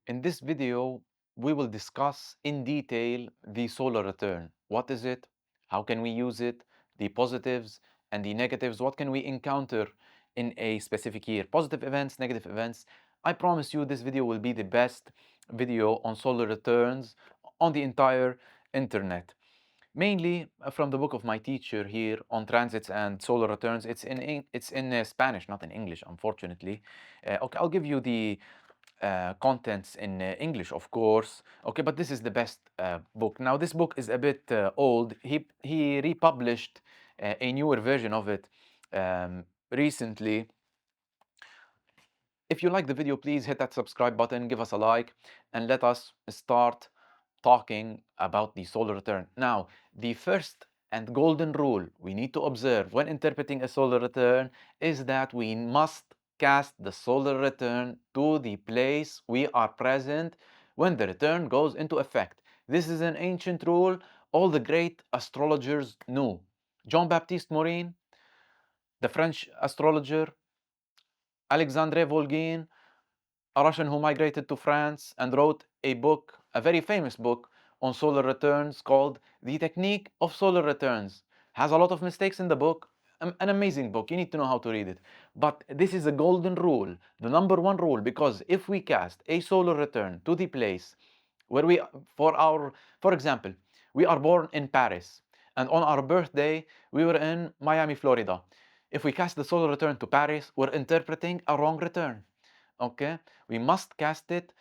In this video, we will discuss in detail the solar return. What is it? How can we use it? The positives and the negatives. What can we encounter in a specific year? Positive events, negative events. I promise you this video will be the best video on solar returns on the entire internet. Mainly from the book of my teacher here on transits and solar returns. It's in Spanish, not in English, unfortunately. Okay, I'll give you the contents in English, of course. Okay, but this is the best book. Now, this book is a bit old. He republished a newer version of it recently. If you like the video, please hit that subscribe button, give us a like, and let us start talking about the solar return. Now, the first and golden rule we need to observe when interpreting a solar return is that we must cast the solar return to the place we are present when the return goes into effect. This is an ancient rule all the great astrologers knew. Jean-Baptiste Morin, the French astrologer, Alexandre Volgin, a Russian who migrated to France and wrote a book, a very famous book on solar returns called The Technique of Solar Returns. Has a lot of mistakes in the book. An amazing book. You need to know how to read it. But this is a golden rule, the number one rule, because if we cast a solar return to the place where for example, we are born in Paris, and on our birthday, we were in Miami, Florida. If we cast the solar return to Paris, we're interpreting a wrong return. Okay, we must cast it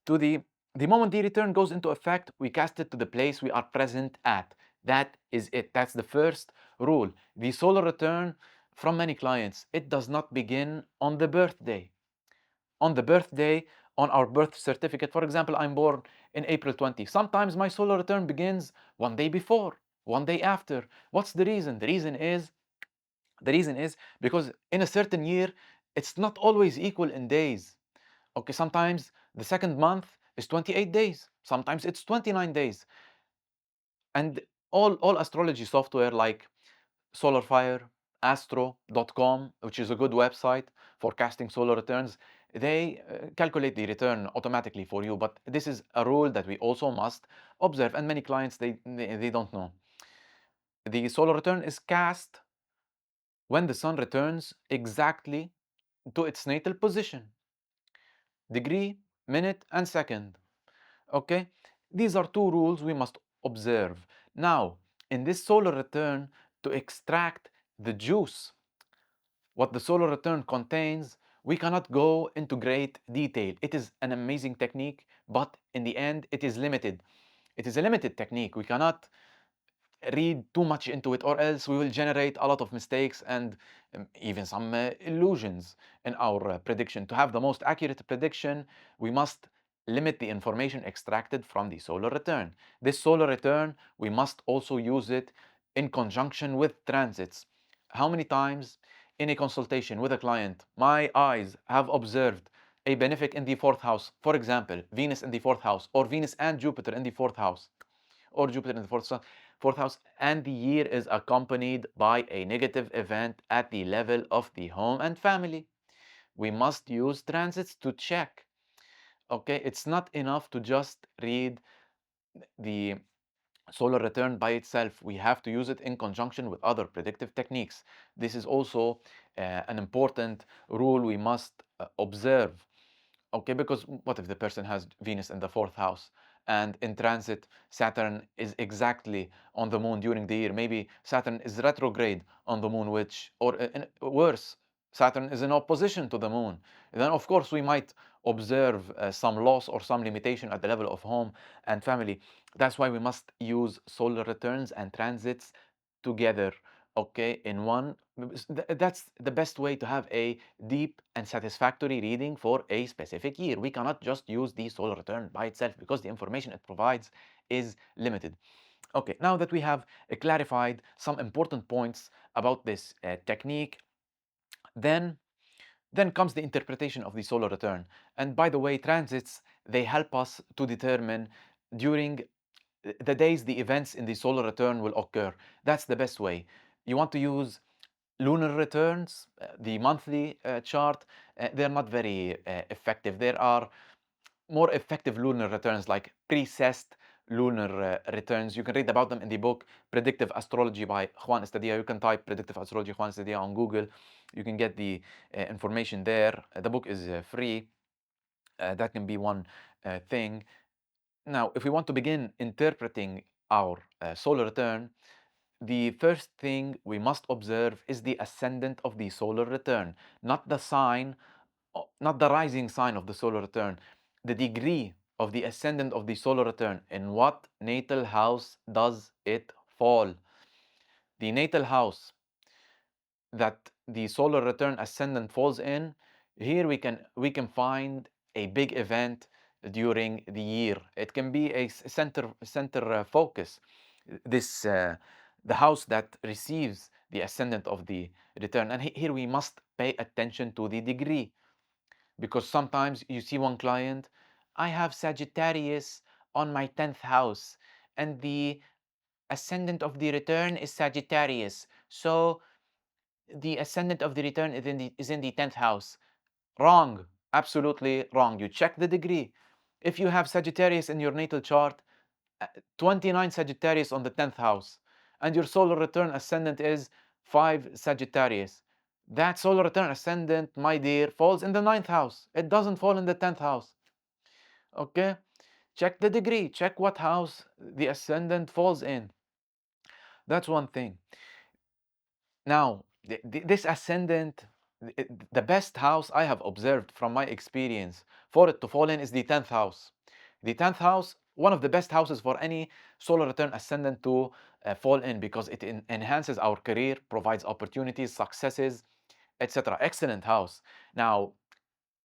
to the moment the return goes into effect, we cast it to the place we are present at. That is it. That's the first rule. The solar return from many clients, it does not begin on the birthday. On the birthday, on our birth certificate, for example, I'm born in April 20. Sometimes my solar return begins one day before, one day after. What's the reason? The reason is because in a certain year, it's not always equal in days. Okay, sometimes the second month is 28 days, sometimes it's 29 days. And all astrology software like SolarFire, Astro.com, which is a good website for casting solar returns, they calculate the return automatically for you. But this is a rule that we also must observe, and many clients they don't know. The solar return is cast when the sun returns exactly to its natal position, degree, minute, and second. Okay, these are two rules we must observe. Now, in this solar return, to extract the juice, what the solar return contains, we cannot go into great detail. It is an amazing technique, but in the end, it is limited. It is a limited technique. We cannot read too much into it, or else we will generate a lot of mistakes and even some illusions in our prediction. To have the most accurate prediction, we must limit the information extracted from the solar return. This solar return, we must also use it in conjunction with transits. How many times in a consultation with a client, my eyes have observed a benefic in the fourth house, for example, Venus in the fourth house, or Venus and Jupiter in the fourth house, or Jupiter in the fourth house, and the year is accompanied by a negative event at the level of the home and family. We must use transits to check. Okay, it's not enough to just read the solar return by itself. We have to use it in conjunction with other predictive techniques. This is also an important rule we must observe. Okay, because what if the person has Venus in the fourth house and in transit Saturn is exactly on the moon during the year? Maybe Saturn is retrograde on the moon, or worse, Saturn is in opposition to the moon. Then, of course, we might observe some loss or some limitation at the level of home and family. That's why we must use solar returns and transits together, okay, in one. That's the best way to have a deep and satisfactory reading for a specific year. We cannot just use the solar return by itself because the information it provides is limited. Okay, now that we have clarified some important points about this technique, then comes the interpretation of the solar return. And by the way, transits, they help us to determine during the days the events in the solar return will occur. That's the best way. You want to use lunar returns, the monthly chart, they're not very effective. There are more effective lunar returns, like precessed lunar returns. You can read about them in the book Predictive Astrology by Juan Estadia. You can type Predictive Astrology Juan Estadia on Google. You can get the information there. The book is free. That can be one thing. Now, if we want to begin interpreting our solar return, the first thing we must observe is the ascendant of the solar return, not the sign, not the rising sign of the solar return, the degree of the ascendant of the solar return. In what natal house does it fall? The natal house that the solar return ascendant falls in, here we can find a big event during the year. It can be a center focus. This the house that receives the ascendant of the return, and here we must pay attention to the degree, because sometimes you see one client, I have Sagittarius on my 10th house, and the ascendant of the return is Sagittarius, so the ascendant of the return is in the 10th house. Wrong. Absolutely wrong. You check the degree. If you have Sagittarius in your natal chart, 29 Sagittarius on the 10th house, and your solar return ascendant is 5 Sagittarius, that solar return ascendant, my dear, falls in the 9th house. It doesn't fall in the 10th house. Okay? Check the degree. Check what house the ascendant falls in. That's one thing. Now, this ascendant, the best house I have observed from my experience for it to fall in is the 10th house. The 10th house, one of the best houses for any solar return ascendant to fall in, because it enhances our career, provides opportunities, successes, etc. Excellent house. Now,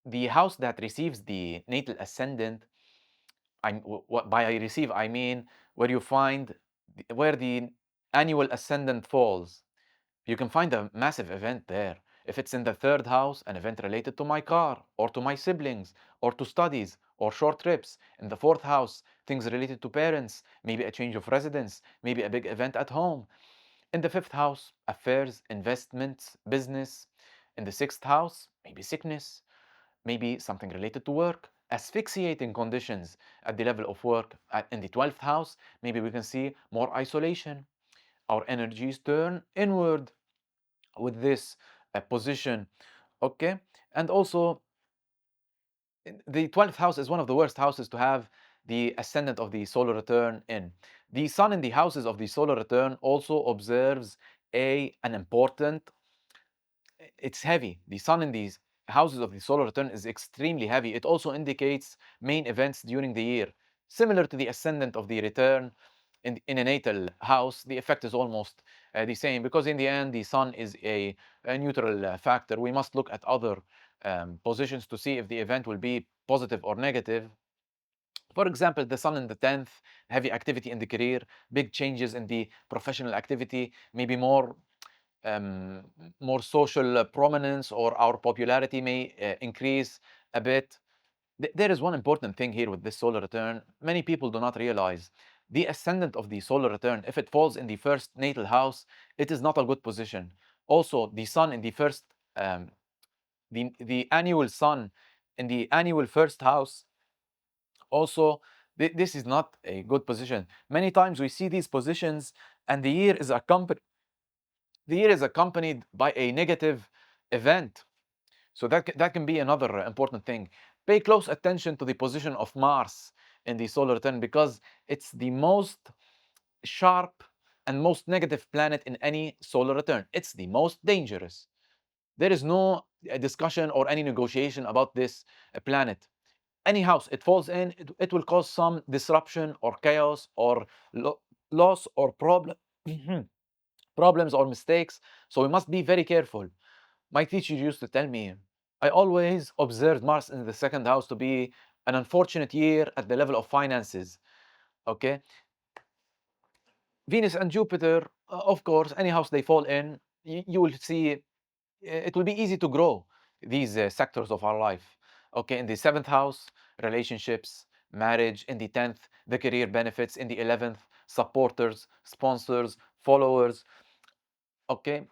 the house that receives the natal ascendant, what by I receive, I mean where you find where the annual ascendant falls. You can find a massive event there. If it's in the third house, an event related to my car, or to my siblings, or to studies, or short trips. In the fourth house, things related to parents, maybe a change of residence, maybe a big event at home. In the fifth house, affairs, investments, business. In the sixth house, maybe sickness, maybe something related to work, asphyxiating conditions at the level of work. In the 12th house, maybe we can see more isolation. Our energies turn inward with this position. Okay, and also the 12th house is one of the worst houses to have the ascendant of the solar return in. The sun in the houses of the solar return also observes an important, it's heavy. The sun in these houses of the solar return is extremely heavy. It also indicates main events during the year. Similar to the ascendant of the return in a natal house, the effect is almost the same, because in the end, the sun is a neutral factor. We must look at other positions to see if the event will be positive or negative. For example, the sun in the 10th, heavy activity in the career, big changes in the professional activity, maybe um, more social prominence, or our popularity may increase a bit. There is one important thing here with this solar return. Many people do not realize the ascendant of the solar return, if it falls in the first natal house, it is not a good position. Also, the sun in the first, the annual sun in the annual first house, also, this is not a good position. Many times we see these positions, and the year is accompanied by a negative event. So that can be another important thing. Pay close attention to the position of Mars in the solar return, because it's the most sharp and most negative planet in any solar return. It's the most dangerous. There is no discussion or any negotiation about this planet. Any house it falls in, it will cause some disruption or chaos or loss or problems or mistakes. So we must be very careful. My teacher used to tell me, I always observed Mars in the second house to be an unfortunate year at the level of finances. Okay, Venus and Jupiter, of course, any house they fall in, you will see it will be easy to grow these sectors of our life. Okay, in the seventh house, relationships, marriage. In the 10th, the career benefits. In the 11th, supporters, sponsors, followers. Okay,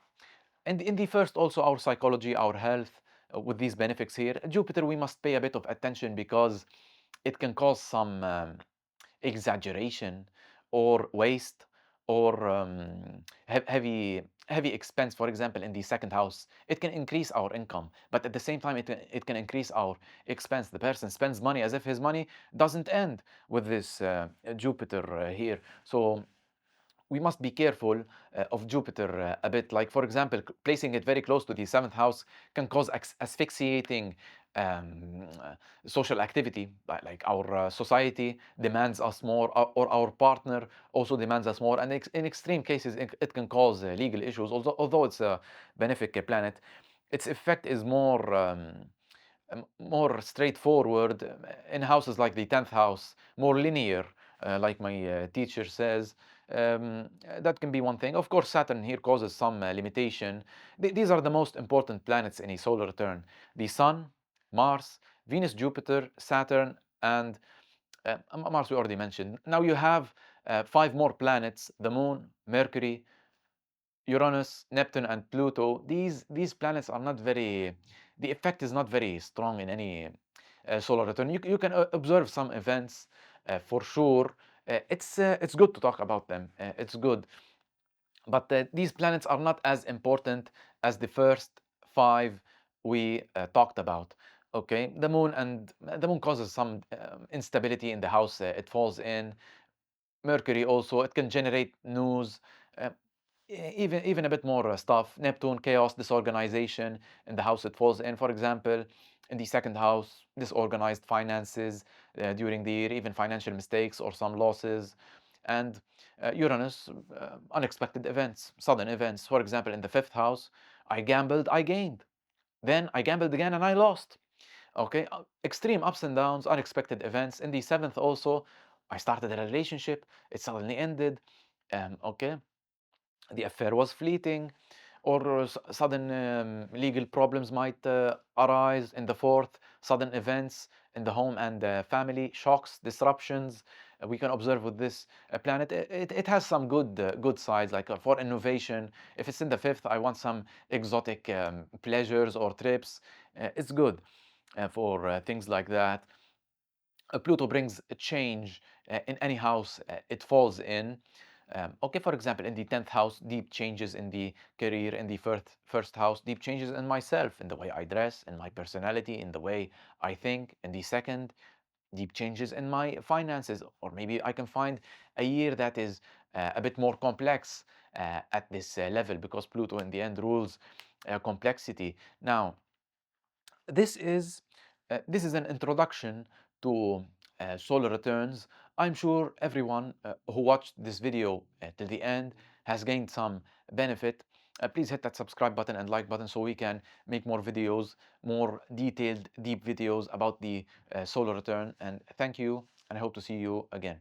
and in the first, also our psychology, our health, with these benefits here. Jupiter, we must pay a bit of attention, because it can cause some exaggeration or waste or heavy expense. For example, in the second house, it can increase our income, but at the same time, it can increase our expense. The person spends money as if his money doesn't end with this Jupiter here. So we must be careful of Jupiter a bit. Like, for example, placing it very close to the seventh house can cause asphyxiating social activity. Like our society demands us more, or our partner also demands us more. And in extreme cases, it can cause legal issues. Although it's a benefic planet, its effect is more straightforward in houses like the 10th house, more linear, like my teacher says. That can be one thing. Of course, Saturn here causes some limitation. These are the most important planets in a solar return: the Sun, Mars, Venus, Jupiter, Saturn, and Mars we already mentioned. Now you have five more planets: the Moon, Mercury, Uranus, Neptune, and Pluto. These planets are not very. The effect is not very strong in any solar return. You can observe some events for sure. It's good to talk about them. It's good, but these planets are not as important as the first five we talked about. Okay, the moon causes some instability in the house it falls in. Mercury also, it can generate news. Uh, even a bit more stuff. Neptune, chaos, disorganization in the house it falls in. For example, in the second house, disorganized finances during the year, even financial mistakes or some losses. And Uranus, unexpected events, sudden events. For example, in the fifth house, I gambled, I gained. Then I gambled again and I lost. Okay, extreme ups and downs, unexpected events. In the seventh also, I started a relationship, it suddenly ended. Okay, the affair was fleeting, or sudden legal problems might arise. In the fourth, sudden events in the home and family, shocks, disruptions. We can observe with this planet. It has some good sides, like for innovation. If it's in the fifth, I want some exotic pleasures or trips. It's good for things like that. Pluto brings a change in any house it falls in. Okay, for example, in the 10th house, deep changes in the career. In the first house, deep changes in myself, in the way I dress, in my personality, in the way I think. In the second, deep changes in my finances. Or maybe I can find a year that is a bit more complex at this level, because Pluto in the end rules complexity. Now, this is this is an introduction to solar returns. I'm sure everyone who watched this video till the end has gained some benefit. Please hit that subscribe button and like button so we can make more videos, more detailed, deep videos about the solar return. And thank you, and I hope to see you again.